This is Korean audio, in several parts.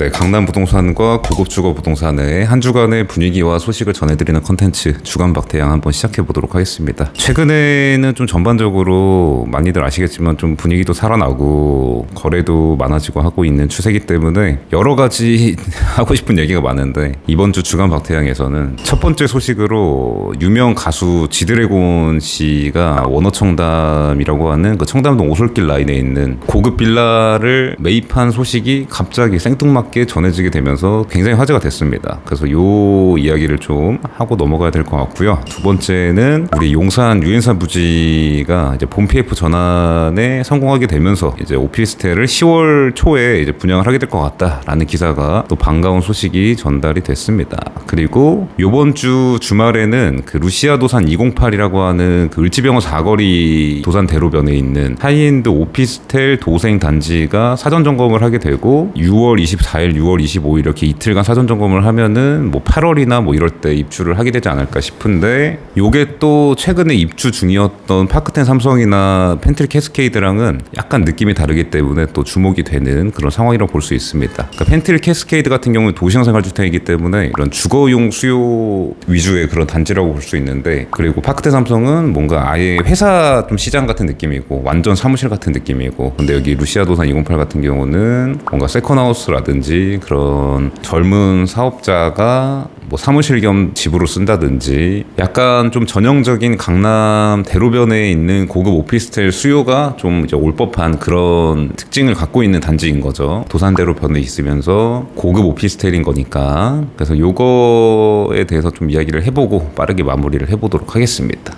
네, 강남 부동산과 고급 주거 부동산의 한 주간의 분위기와 소식을 전해드리는 컨텐츠 주간 박태양 한번 시작해 보도록 하겠습니다. 최근에는 좀 전반적으로 많이들 아시겠지만 좀 분위기도 살아나고 거래도 많아지고 하고 있는 추세이기 때문에 여러 가지 하고 싶은 얘기가 많은데, 이번 주 주간 박태양에서는 첫 번째 소식으로 유명 가수 지드래곤 씨가 원어청담이라고 하는 그 청담동 오솔길 라인에 있는 고급 빌라를 매입한 소식이 갑자기 생뚱맞게 전해지게 되면서 굉장히 화제가 됐습니다. 그래서 요 이야기를 좀 하고 넘어가야 될 것 같고요. 두 번째는 우리 용산 유엔사 부지가 이제 본 PF 전환에 성공하게 되면서 이제 오피스텔을 10월 초에 이제 분양을 하게 될 것 같다라는 기사가 또 반가운 소식이 전달이 됐습니다. 그리고 요번 주 주말에는 그 루시아 도산 208이라고 하는 그 을지병원 사거리 도산 대로변에 있는 하이엔드 오피스텔 도생 단지가 사전 점검을 하게 되고 6월 24일, 6월 25일 이렇게 이틀간 사전 점검을 하면은 뭐 8월이나 뭐 이럴 때 입주를 하게 되지 않을까 싶은데, 요게 또 최근에 입주 중이었던 파크텐 삼성이나 펜트리 캐스케이드랑은 약간 느낌이 다르기 때문에 또 주목이 되는 그런 상황이라고 볼 수 있습니다. 그러니까 펜트리 캐스케이드 같은 경우는 도시형 생활주택이기 때문에 이런 주거용 수요 위주의 그런 단지라고 볼 수 있는데, 그리고 파크텐 삼성은 뭔가 아예 회사 좀 시장 같은 느낌이고 완전 사무실 같은 느낌이고, 근데 여기 루시아 도산 208 같은 경우는 뭔가 세컨하우스라든지 그런 젊은 사업자가 뭐 사무실 겸 집으로 쓴다든지 약간 좀 전형적인 강남 대로변에 있는 고급 오피스텔 수요가 좀 이제 올 법한 그런 특징을 갖고 있는 단지인 거죠. 도산 대로변에 있으면서 고급 오피스텔인 거니까. 그래서 요거에 대해서 좀 이야기를 해보고 빠르게 마무리를 해보도록 하겠습니다.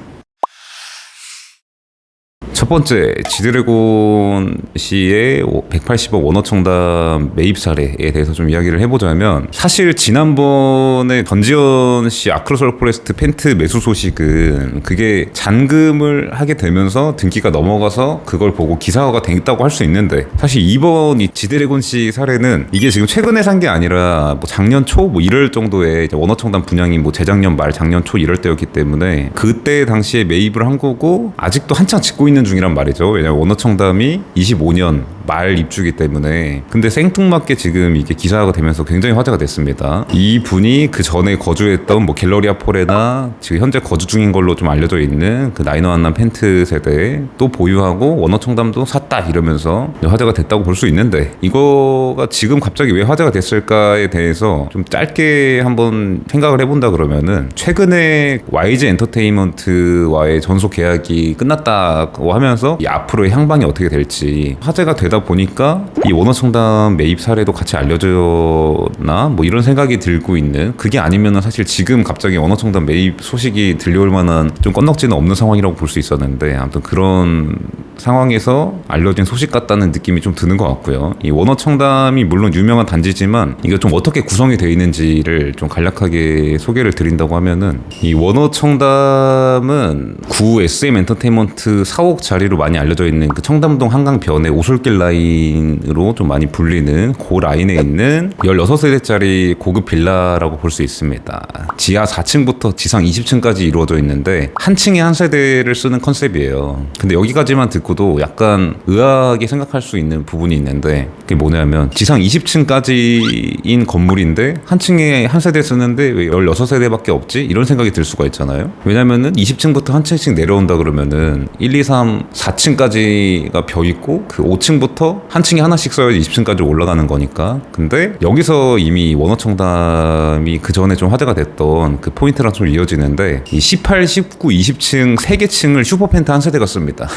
첫 번째, 지드래곤 씨의 180억 원어청담 매입 사례에 대해서 좀 이야기를 해보자면, 사실 지난번에 전지현 씨 아크로솔 포레스트 펜트 매수 소식은 그게 잔금을 하게 되면서 등기가 넘어가서 그걸 보고 기사화가 됐다고 할 수 있는데, 사실 이번 이 지드래곤 씨 사례는 이게 지금 최근에 산 게 아니라 뭐 작년 초 뭐 이럴 정도의 원어청담 분양이 뭐 재작년 말 작년 초 이럴 때였기 때문에 그때 당시에 매입을 한 거고 아직도 한창 짓고 있는 중이란 말이죠. 왜냐면 원어청담이 25년 말 입주기 때문에. 근데 생뚱맞게 지금 이게 기사화가 되면서 굉장히 화제가 됐습니다. 이 분이 그 전에 거주했던 뭐 갤러리아 포레나 지금 현재 거주 중인 걸로 좀 알려져 있는 그 나인원남 펜트 세대 또 보유하고 원어청담도 샀다 이러면서 화제가 됐다고 볼 수 있는데, 이거가 지금 갑자기 왜 화제가 됐을까에 대해서 좀 짧게 한번 생각을 해본다 그러면은, 최근에 YG 엔터테인먼트와의 전속 계약이 끝났다고 하면서 이 앞으로의 향방이 어떻게 될지 화제가 되다 보니까 이 원어청담 매입 사례도 같이 알려졌나 뭐 이런 생각이 들고 있는, 그게 아니면은 사실 지금 갑자기 원어청담 매입 소식이 들려올 만한 좀 건덕지는 없는 상황이라고 볼 수 있었는데, 아무튼 그런 상황에서 알려진 소식 같다는 느낌이 좀 드는 것 같고요. 이 원어청담이 물론 유명한 단지지만 이게 좀 어떻게 구성이 되어 있는지를 좀 간략하게 소개를 드린다고 하면은, 이 원어청담은 구 SM 엔터테인먼트 4옥 자리로 많이 알려져 있는 그 청담동 한강변의 오솔길 라인으로 좀 많이 불리는 그 라인에 있는 16세대짜리 고급 빌라라고 볼 수 있습니다. 지하 4층부터 지상 20층까지 이루어져 있는데 한 층에 한 세대를 쓰는 컨셉이에요. 근데 여기까지만 듣고도 약간 의아하게 생각할 수 있는 부분이 있는데, 그게 뭐냐면 지상 20층까지인 건물인데 한 층에 한 세대 쓰는데 왜 16세대밖에 없지? 이런 생각이 들 수가 있잖아요. 왜냐면은 20층부터 한 층씩 내려온다 그러면은 1, 2, 3, 4층까지가 벼 있고 그 5층부터 한 층에 하나씩 써야지 20층까지 올라가는 거니까. 근데 여기서 이미 원어청담이 그 전에 좀 화제가 됐던 그 포인트랑 좀 이어지는데, 이 18, 19, 20층 3개 층을 슈퍼펜트 한 세대가 씁니다.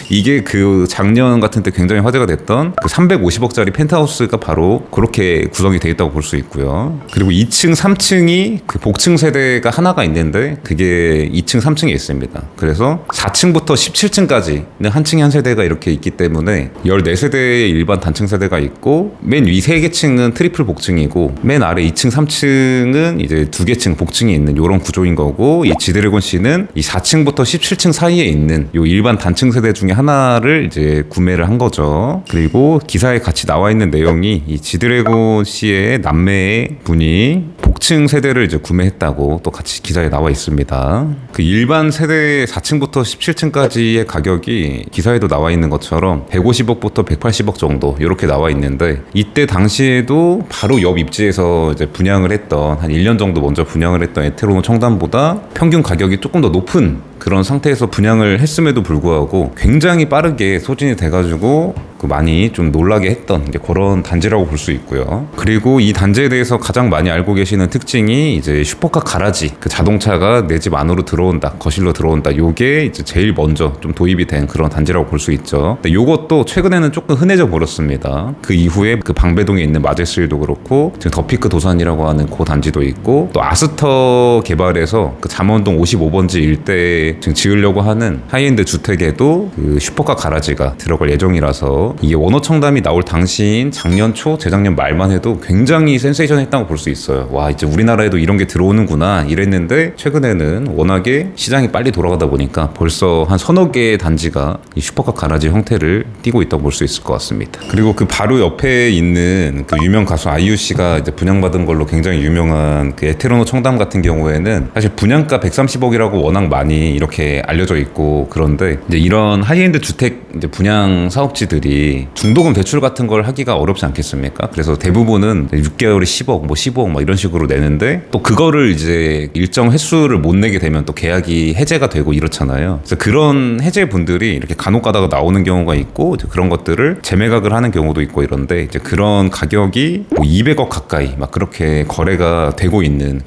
이게 그 작년 같은 때 굉장히 화제가 됐던 그 350억짜리 펜트하우스가 바로 그렇게 구성이 되어 있다고 볼 수 있고요. 그리고 2층, 3층이 그 복층 세대가 하나가 있는데 그게 2층, 3층에 있습니다. 그래서 4층부터 17층까지는 한 층에 한 세대가 이렇게 있기 때문에 14세대의 일반 단층 세대가 있고, 맨 위 3개 층은 트리플 복층이고 맨 아래 2층, 3층은 이제 2개 층 복층이 있는 이런 구조인 거고, 이 지드래곤 씨는 이 4층부터 17층 사이에 있는 요 일반 단층 세대 중에 하나를 이제 구매를 한 거죠. 그리고 기사에 같이 나와 있는 내용이 이 지드래곤 씨의 남매 분이 6층 세대를 이제 구매했다고 또 같이 기사에 나와 있습니다. 그 일반 세대 4층부터 17층까지의 가격이 기사에도 나와 있는 것처럼 150억부터 180억 정도 이렇게 나와 있는데, 이때 당시에도 바로 옆 입지에서 이제 분양을 했던, 한 1년 정도 먼저 분양을 했던 에테르노 청담보다 평균 가격이 조금 더 높은 그런 상태에서 분양을 했음에도 불구하고 굉장히 빠르게 소진이 돼가지고 많이 좀 놀라게 했던 이제 그런 단지라고 볼 수 있고요. 그리고 이 단지에 대해서 가장 많이 알고 계시는 특징이 이제 슈퍼카 가라지, 그 자동차가 내 집 안으로 들어온다, 거실로 들어온다, 요게 이제 제일 먼저 좀 도입이 된 그런 단지라고 볼 수 있죠. 근데 요것도 최근에는 조금 흔해져 버렸습니다. 그 이후에 그 방배동에 있는 마제스힐도 그렇고, 지금 더피크 도산이라고 하는 그 단지도 있고, 또 아스터 개발에서 그 잠원동 55번지 일대에 지금 지으려고 하는 하이엔드 주택에도 그 슈퍼카 가라지가 들어갈 예정이라서, 이게 원호 청담이 나올 당시인 작년 초, 재작년 말만 해도 굉장히 센세이션했다고 볼 수 있어요. 와, 이제 우리나라에도 이런 게 들어오는구나 이랬는데, 최근에는 워낙에 시장이 빨리 돌아가다 보니까 벌써 한 서너 개의 단지가 이 슈퍼카 가라지 형태를 띠고 있다고 볼 수 있을 것 같습니다. 그리고 그 바로 옆에 있는 그 유명 가수 아이유 씨가 이제 분양받은 걸로 굉장히 유명한 그 에테르노 청담 같은 경우에는 사실 분양가 130억이라고 워낙 많이 이렇게 알려져 있고, 그런데 이제 이런 하이엔드 주택 이제 분양 사업지들이 중도금 대출 같은 걸 하기가 어렵지 않겠습니까? 그래서 대부분은 6개월에 10억, 뭐 15억 막 이런 식으로 내는데, 또 그거를 이제 일정 횟수를 못 내게 되면 또 계약이 해제가 되고 이렇잖아요. 그래서 그런 해제분들이 이렇게 간혹 가다가 나오는 경우가 있고, 이제 그런 것들을 재매각을 하는 경우도 있고 이런데, 이제 그런 가격이 뭐 200억 가까이 막 그렇게 거래가 되고 있는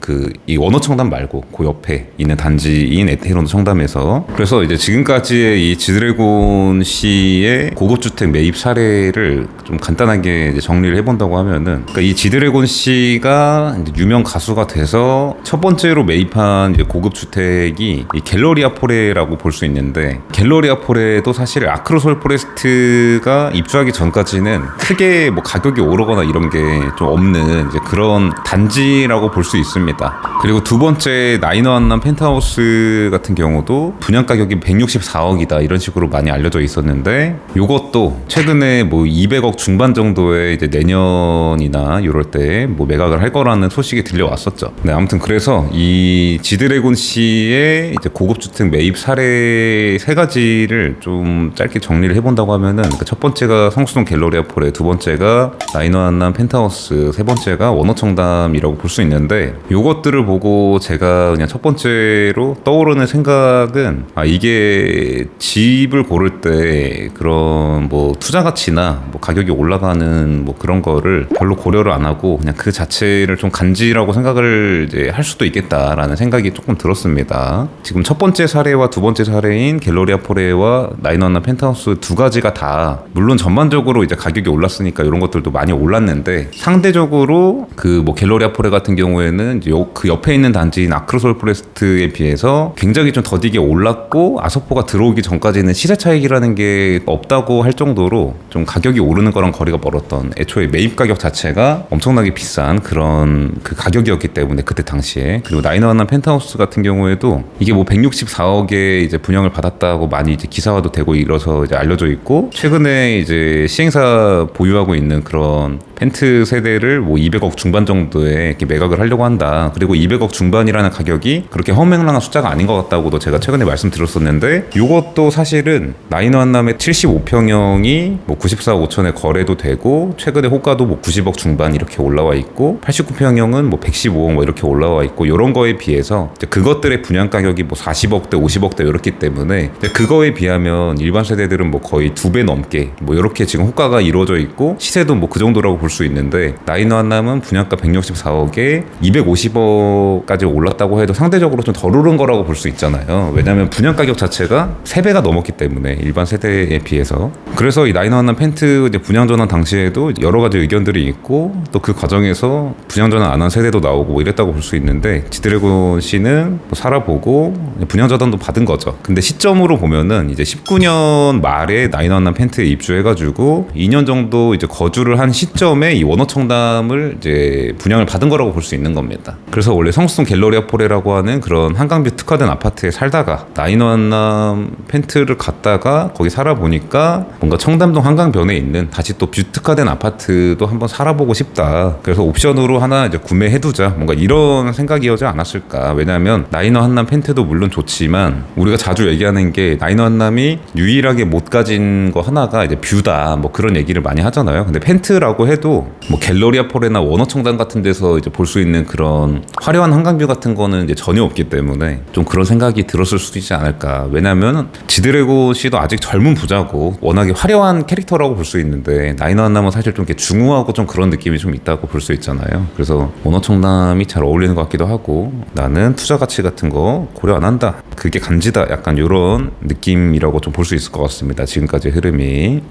이 원호 청담 말고 그 옆에 있는 단지인 에테르노 청담에서, 그래서 이제 지금까지의 이 지드래곤 씨의 고급 주택 매입 사례를 좀 간단하게 이제 정리를 해본다고 하면은, 그러니까 이 지드래곤 씨가 이제 유명 가수가 돼서 첫 번째로 매입한 이제 고급 주택이 이 갤러리아 포레라고 볼 수 있는데, 갤러리아 포레도 사실 아크로솔 포레스트가 입주하기 전까지는 크게 뭐 가격이 오르거나 이런 게 좀 없는 이제 그런 단지라고 볼 수 있습니다. 그리고 두 번째 나인원남 펜트하우스 같은 경우도 분양 가격이 164억이다 이런 식으로 많이 알려져 있었는데, 요것도 최근에 뭐 200억 중반 정도의 이제 내년이나 이럴 때 뭐 매각을 할 거라는 소식이 들려왔었죠. 네, 아무튼 그래서 이 지드래곤 씨의 이제 고급 주택 매입 사례 세 가지를 좀 짧게 정리를 해본다고 하면은, 그러니까 첫 번째가 성수동 갤러리아 포레, 두 번째가 나인원남 펜트하우스, 세 번째가 원호 청담이라고 볼 수 있는데, 요것들을 보고 제가 그냥 첫 번째로 떠오르는 생각은, 이게 집을 고를 때 그런 뭐 투자 가치나 뭐 가격이 올라가는 뭐 그런 거를 별로 고려를 안 하고 그냥 그 자체를 좀 간지라고 생각을 이제 할 수도 있겠다라는 생각이 조금 들었습니다. 지금 첫 번째 사례와 두 번째 사례인 갤러리아 포레와 나인원남 펜트하우스 두 가지가 다 물론 전반적으로 이제 가격이 올랐으니까 이런 것들도 많이 올랐는데, 상대적으로 그 뭐 갤러리아 포레 같은 경우에는 이제 그 옆에 있는 단지인 아크로솔 포레스트에 비해서 굉장히 좀 더디게 올랐고, 아서포가 들어오기 전까지는 시세 차익이라는 게 없다고 할 정도로 좀 가격이 오르는 거랑 거리가 멀었던, 애초에 매입 가격 자체가 엄청나게 비싼 그런 그 가격이었기 때문에 그때 당시에. 그리고 나인원남 펜트하우스 같은 경우에도 이게 뭐 164억에 이제 분양을 받았다고 많이 이제 기사화도 되고 이래서 이제 알려져 있고, 최근에 이제 시행사 보유하고 있는 그런 펜트 세대를 뭐 200억 중반 정도에 이렇게 매각을 하려고 한다. 그리고 200억 중반이라는 가격이 그렇게 허맹랑한 숫자가 아닌 것 같다고도 제가 최근에 말씀드렸었는데, 이것도 사실은 나인원남의 75평형이 뭐 94억 5천에 거래도 되고, 최근에 호가도 뭐 90억 중반 이렇게 올라와 있고, 89평형은 뭐 115억 뭐 이렇게 올라와 있고, 이런 거에 비해서 그것들의 분양 가격이 뭐 40억대 50억대 이렇기 때문에 그거에 비하면 일반 세대들은 뭐 거의 2배 넘게 뭐 이렇게 지금 호가가 이루어져 있고, 시세도 뭐 그 정도라고 볼 수 있는데, 나인원남은 분양가 164억에 250억까지 올랐다고 해도 상대적으로 좀 덜 오른 거라고 볼 수 있잖아요. 왜냐하면 분양 가격 자체가 3배가 넘었기 때문에 일반 세대에 비해서. 그래서 이 나인원남 펜트 이제 분양 전환 당시에도 여러 가지 의견들이 있고, 또 그 과정에서 분양 전환 안 한 세대도 나오고 이랬다고 볼 수 있는데, 지드래곤 씨는 뭐 살아보고 분양 전환도 받은 거죠. 근데 시점으로 보면은 이제 19년 말에 나인원남 펜트에 입주해가지고 2년 정도 이제 거주를 한 시점에 이 원호 청담을 이제 분양을 받은 거라고 볼 수 있는 겁니다. 그래서 원래 성수동 갤러리아 포레라고 하는 그런 한강뷰 특화된 아파트에 살다가 나인호 한남 펜트를 갔다가 거기 살아보니까 뭔가 청담동 한강변에 있는 다시 또 뷰특화된 아파트도 한번 살아보고 싶다. 그래서 옵션으로 하나 이제 구매해두자. 뭔가 이런 생각이어지 않았을까. 왜냐하면 나인호 한남 펜트도 물론 좋지만 우리가 자주 얘기하는 게 나인호 한남이 유일하게 못 가진 거 하나가 이제 뷰다. 뭐 그런 얘기를 많이 하잖아요. 근데 펜트라고 해도 뭐 갤러리아 폴이나 원어청담 같은 데서 이제 볼 수 있는 그런 화려한 한강뷰 같은 거는 이제 전혀 없기 때문에 좀 그런 생각이 들었을 수도 있지 않을까. 왜냐하면 지드래곤 씨도 아직 젊은 부자고 워낙에 화려한 캐릭터라고 볼 수 있는데 나인호 한남은 사실 좀 이렇게 중후하고 좀 그런 느낌이 좀 있다고 볼 수 있잖아요. 그래서 원어청담이 잘 어울리는 것 같기도 하고 나는 투자 가치 같은 거 고려 안 한다. 그게 간지다. 약간 이런 느낌이라고 좀 볼 수 있을 것 같습니다. 지금까지 흐름이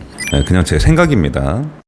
그냥 제 생각입니다.